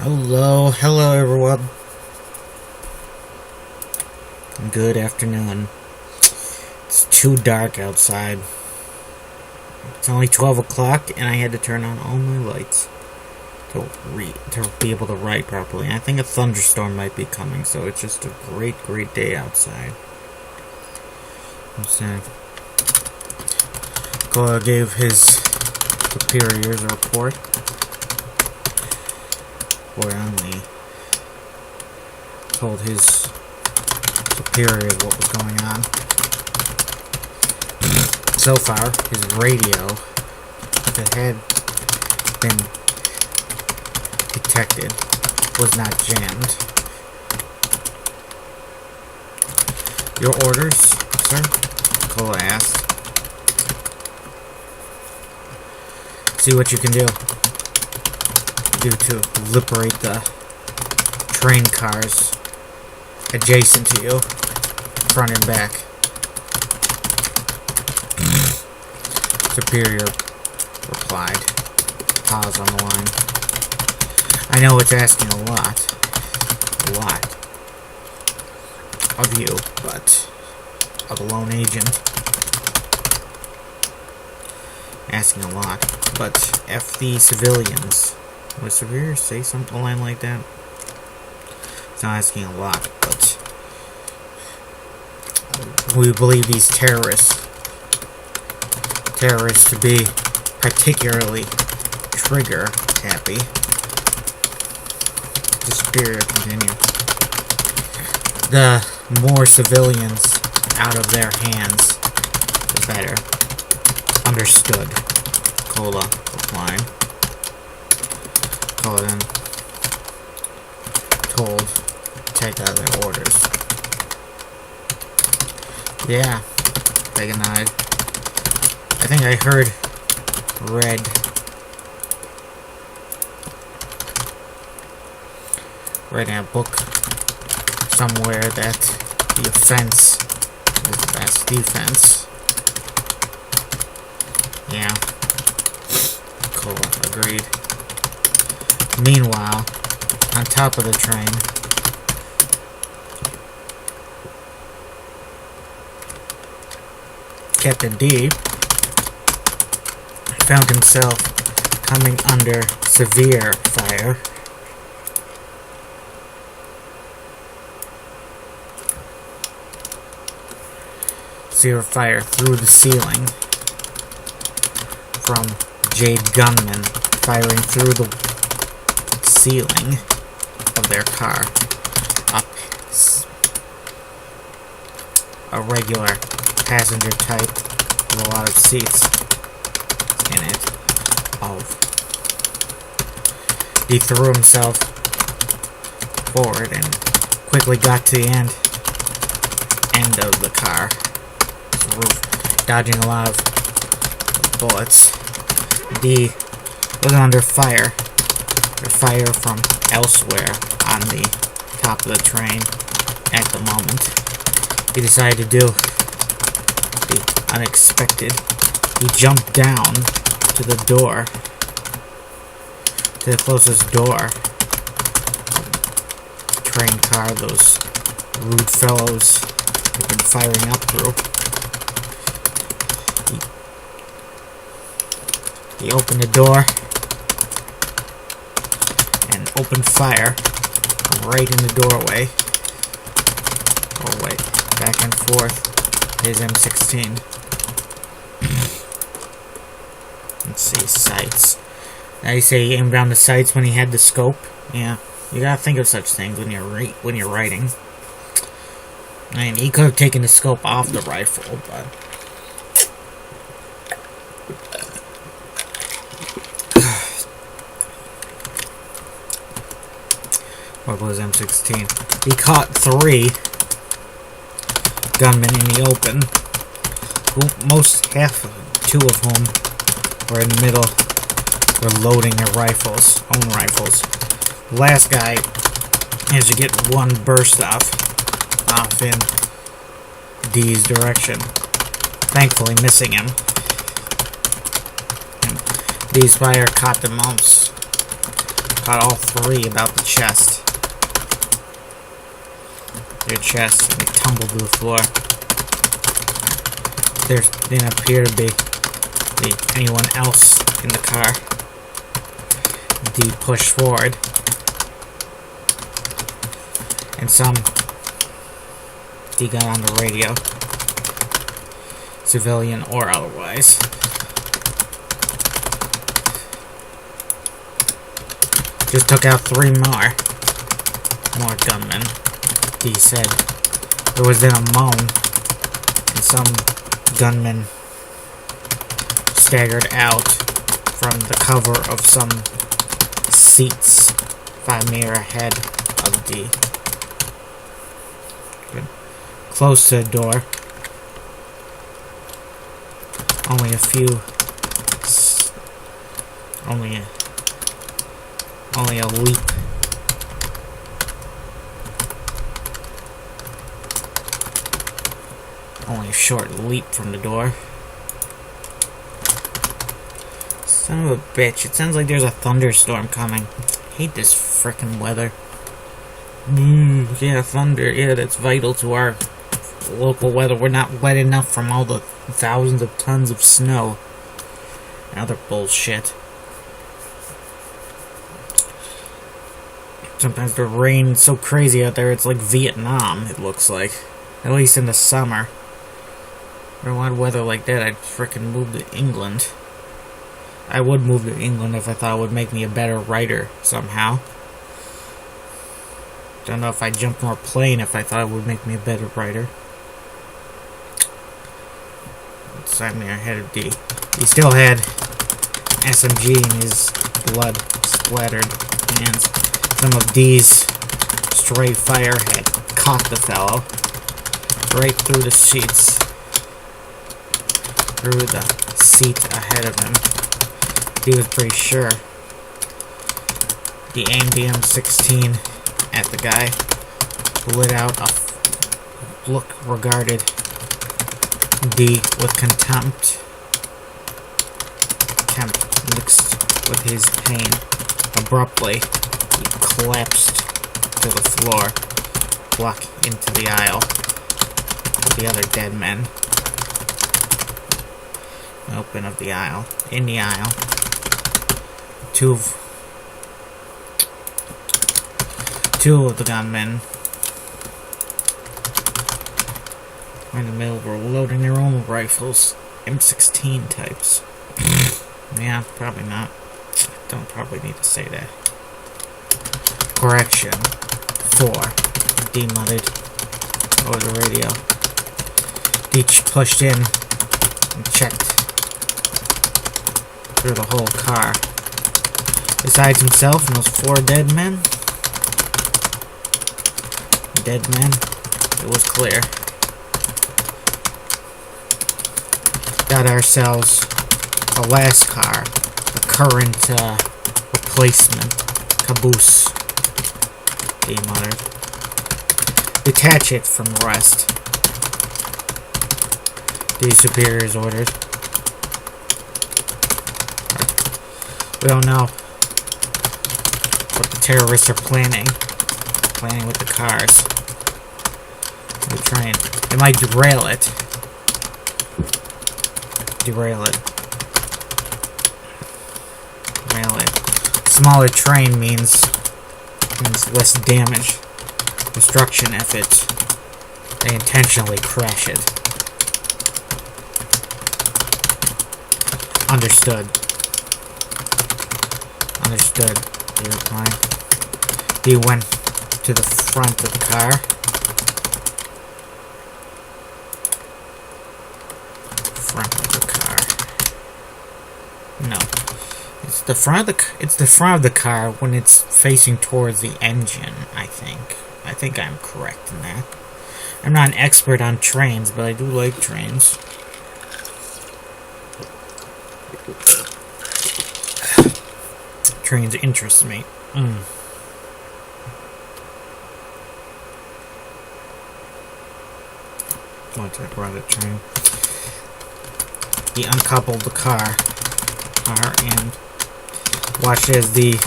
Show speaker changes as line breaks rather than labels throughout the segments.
Hello everyone. Good afternoon. It's too dark outside. It's only 12 o'clock and I had to turn on all my lights to be able to write properly. And I think a thunderstorm might be coming, so it's just a great day outside. Kola gave his superiors a report wherein he told his superiors what was going on. So far, his radio, if it had been detected, was not jammed. Your orders, sir? Kola asked. See what you can do to liberate the train cars adjacent to you, front and back. Superior replied. Pause on the line. I know it's asking a lot of you, but of a lone agent. Asking a lot, but F the civilians. Would Superior say something, a line like that? It's not asking a lot, but we believe these terrorists to be particularly trigger happy. The Superior continued. The more civilians out of their hands, the better. Understood, Kola replied. Kola then told to take out their orders. Yeah, Vega nodded. I think I read in a book somewhere that the offense is the best defense. Yeah, Kola agreed. Meanwhile, on top of the train, Captain D found himself coming under severe fire. Severe fire through the ceiling from Jade gunmen firing through the ceiling of their car up a regular passenger type with a lot of seats in it. He threw himself forward and quickly got to the end of the car, dodging a lot of bullets. D was under fire. Fire from elsewhere on the top of the train at the moment. He decided to do the unexpected. He jumped down to the door, to the closest door. Train car, those rude fellows have been firing up through. He opened the door and opened fire right in the doorway. Back and forth. His M16. Let's see, sights. Now you say he aimed down the sights when he had the scope. Yeah, you gotta think of such things when you're writing. I mean, he could have taken the scope off the rifle, but what was M16? He caught 3 gunmen in the open, two of whom were in the middle, were loading their own rifles. The last guy managed to get one burst off in D's direction, thankfully missing him. And D's fire caught the mouse Caught all three about the chest. Their chest, and they tumble to the floor. There didn't appear to be anyone else in the car. D pushed forward. And D got on the radio. Civilian or otherwise. Just took out 3 more gunmen. D said. There was then a moan, and some gunmen staggered out from the cover of some seats 5 meters ahead of D. Good. Close to the door. Only a few. Only a leap. Only a short leap from the door. Son of a bitch. It sounds like there's a thunderstorm coming. I hate this frickin' weather. Yeah, thunder. Yeah, that's vital to our local weather. We're not wet enough from all the thousands of tons of snow. And other bullshit. Sometimes the rain's so crazy out there, it's like Vietnam, it looks like. At least in the summer. If I wanted weather like that, I'd frickin' move to England. I would move to England if I thought it would make me a better writer, somehow. Don't know if I'd jump from a plane if I thought it would make me a better writer. Side me ahead of D. He still had SMG in his blood splattered hands. Some of D's stray fire had caught the fellow right through the seats, through the seat ahead of him. D was pretty sure. He aimed the M16 at the guy, lit out a look, regarded D with contempt. Contempt mixed with his pain. Abruptly, he collapsed to the floor, walk into the aisle with the other dead men. Open of the aisle. In the aisle, two of the gunmen were in the middle, were loading their own rifles, M16 types. Yeah, probably not. Don't probably need to say that. Correction. 4. D muttered over the radio. D pushed in and checked through the whole car. Besides himself and those 4 dead men, it was clear. Got ourselves a last car, a current replacement caboose, he muttered. Detach it from the rest, the superiors ordered. We don't know what the terrorists are planning with the cars, the train. They might derail it. Derail it. Smaller train means less damage, destruction if they intentionally crash it. Understood. Understood, he replied. He went to the front of the car. Front of the car. No. It's the front of the car when it's facing towards the engine, I think. I think I'm correct in that. I'm not an expert on trains, but I do like trains. Trains interest me. Once I brought a train. He uncoupled the car and watched as the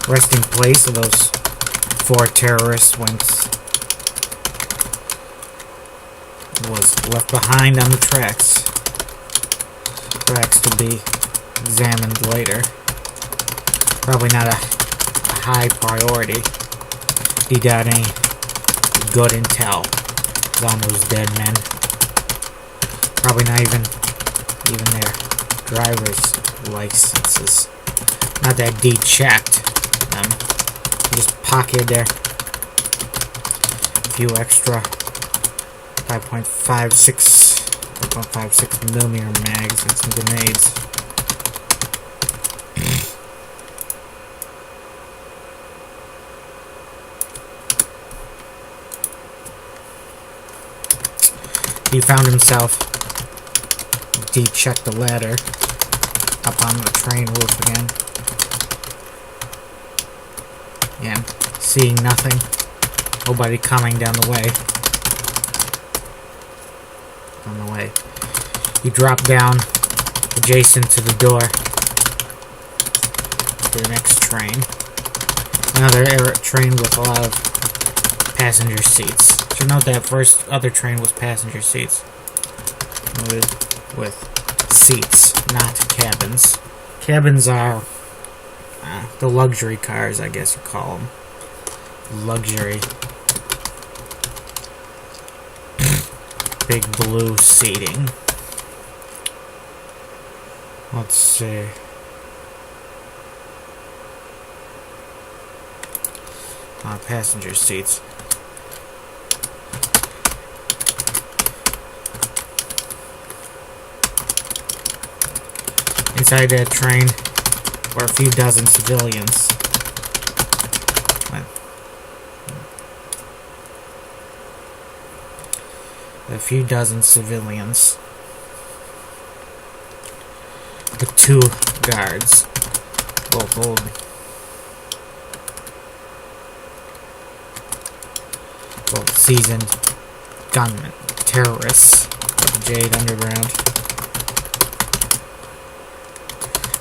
resting place of those 4 terrorists was left behind on the tracks. Tracks to be examined later. Probably not a high priority. He got any good intel on those dead men. Probably not even their driver's licenses. Not that D checked them. He just pocketed their few extra 5.56 millimeter mags and some grenades. He found himself. D checked the ladder up on the train roof again. And seeing nothing. Nobody coming down the way. He dropped down adjacent to the door to the next train. Another train with a lot of passenger seats. Should note that first other train was passenger seats. With seats, not cabins. Cabins are the luxury cars, I guess you call them. Luxury. Big blue seating. Let's see. Passenger seats. Inside that train were a few dozen civilians. With 2 guards, both old. Both seasoned gunmen, terrorists of the Jade Underground.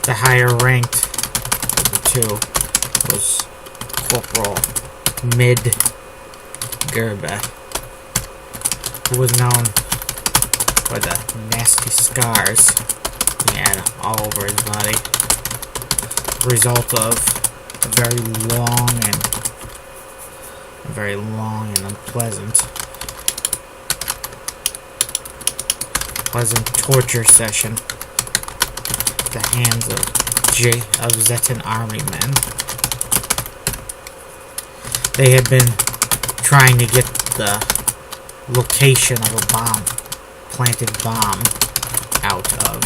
The higher ranked of the 2 was Corporal Mid Gerba, who was known for the nasty scars he had all over his body, the result of a very long and unpleasant torture session at the hands of Zetan army men. They had been trying to get the location of a planted bomb out of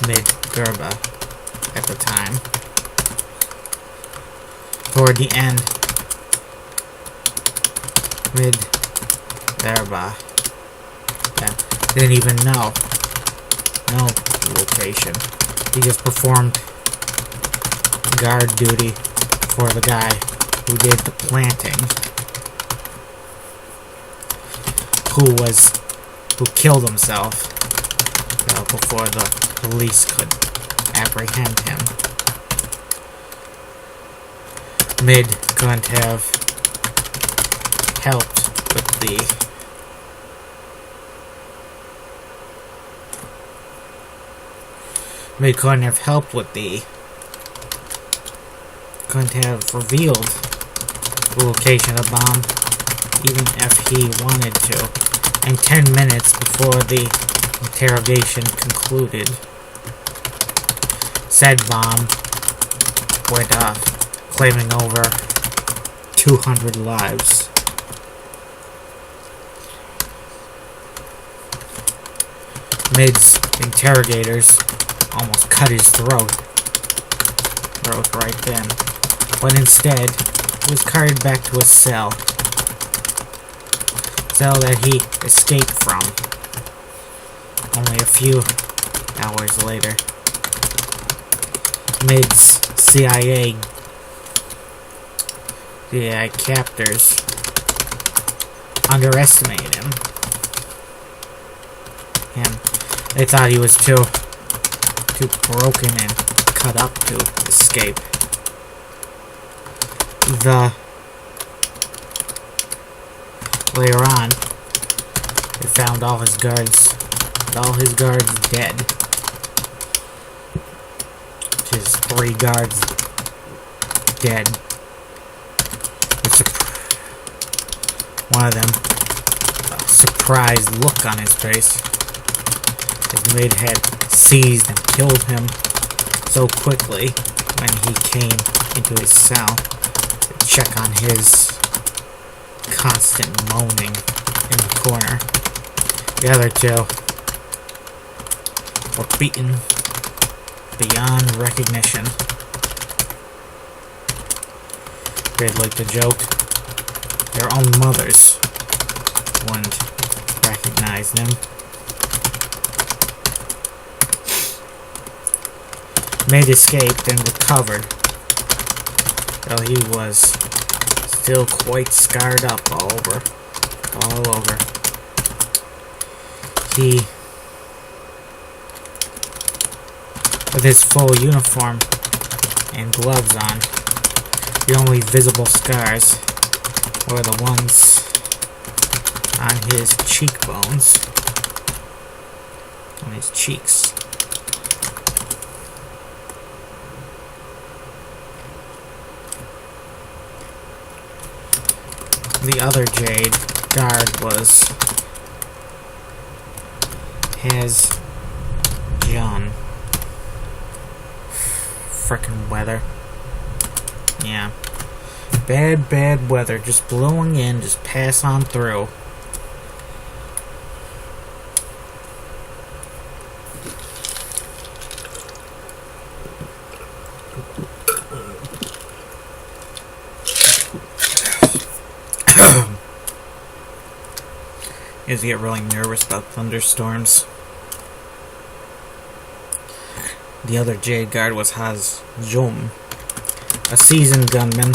Mid-Gerba at the time. Toward the end, Mid-Gerba didn't even know the location. He just performed guard duty for the guy who did the planting, who killed himself before the police could apprehend him. Mid couldn't have helped with couldn't have revealed the location of the bomb, even if he wanted to. And 10 minutes before the interrogation concluded, said bomb went off, claiming over 200 lives. Mid's interrogators almost cut his throat right then, but instead he was carried back to a cell that he escaped from only a few hours later. Mid's CIA captors underestimated him. They thought he was too broken and cut up to escape. Later on, they found all his guards dead. His 3 guards dead. One of them, a surprised look on his face. His mate had seized and killed him so quickly when he came into his cell to check on his constant moaning in the corner. The other 2 were beaten beyond recognition. They'd like to joke, their own mothers wouldn't recognize them. Mate escaped and recovered, though he was still quite scarred up all over. He, with his full uniform and gloves on, the only visible scars were the ones on his cheekbones, on his cheeks. The other Jade guard was his John. Frickin' weather. Yeah. Bad weather. Just blowing in. Just pass on through. I used to get really nervous about thunderstorms. The other Jade guard was Haz Jum, a seasoned gunman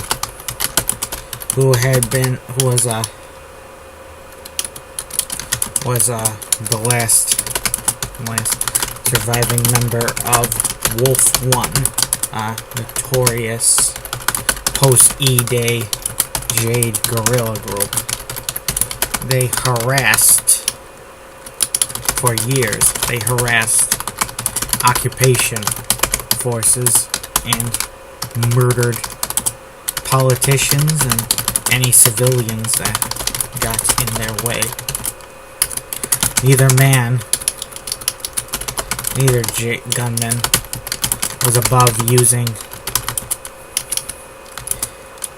who was the last surviving member of Wolf One, a notorious post-E-Day Jade guerrilla group. They harassed, for years, occupation forces and murdered politicians and any civilians that got in their way. Neither gunman was above using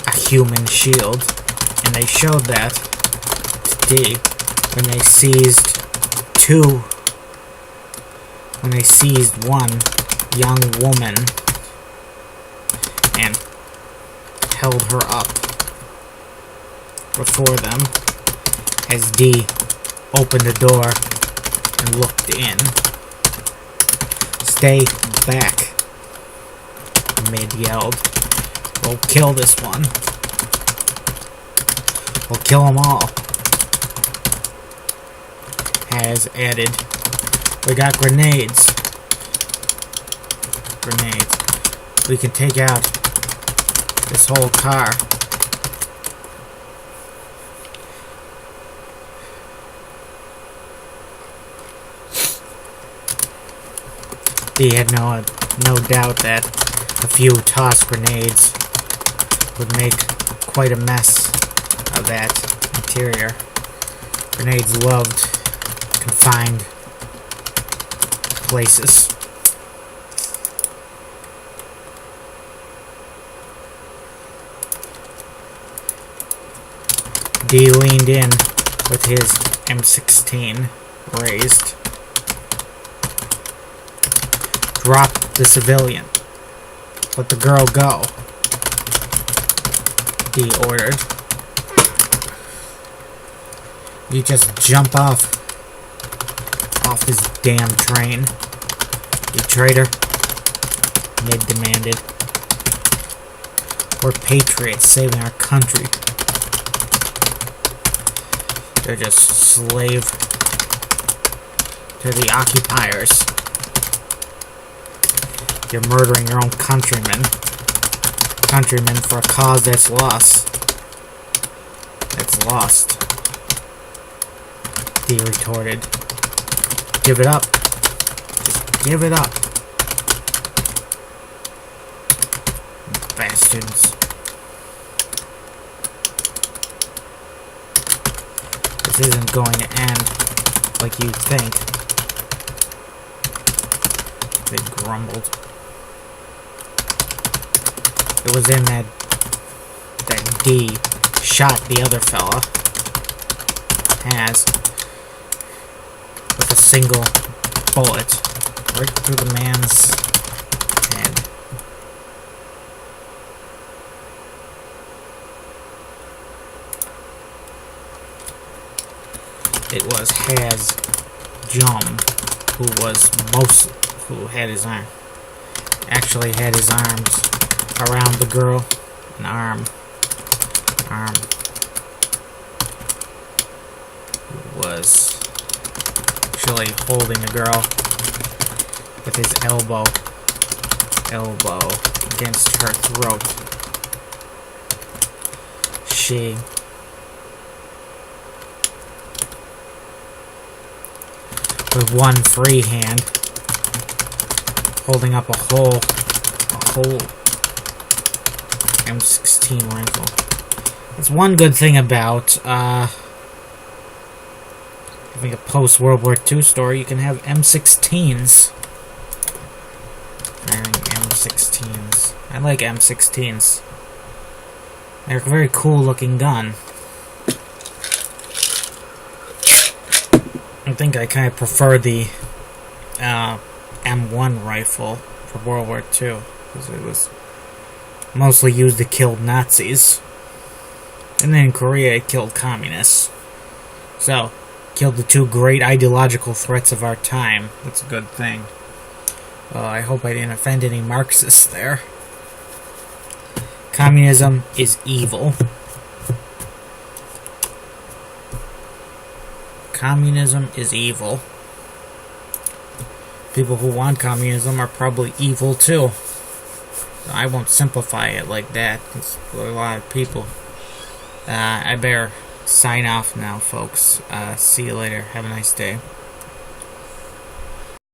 a human shield, and they showed that today when they seized one young woman and held her up before them as D opened the door and looked in. "Stay back," Mid yelled. "We'll kill this one. We'll kill them all." Has added, "We got grenades. We can take out this whole car." He had no doubt that a few tossed grenades would make quite a mess of that interior. Grenades loved confined places. D leaned in with his M16 raised. "Drop the civilian. Let the girl go," D ordered. "You just jump off this damn train, you traitor," Mid demanded. "We're patriots saving our country. They're just slave to the occupiers." You're murdering your own countrymen. Countrymen for a cause that's lost. It's lost. He retorted. Give it up. Just give it up. Bastards. This isn't going to end like you think. They grumbled. It was in that D shot the other fella has with a single bullet right through the man's head. It was Has Jum who had his arm. Actually had his arms around the girl. An arm. Was actually holding the girl with his elbow against her throat. She with one free hand holding up a whole M16 rifle. That's one good thing about having a post-World War II story. You can have M16s. Firing M16s. I like M16s. They're a very cool looking gun. I think I kind of prefer the M1 rifle for World War II, because it was mostly used to kill Nazis. And then in Korea it killed communists. So, killed the two great ideological threats of our time. That's a good thing. I hope I didn't offend any Marxists there. Communism is evil. Communism is evil. People who want communism are probably evil too. So I won't simplify it like that. There's a lot of people. I better sign off now, folks. See you later. Have a nice day.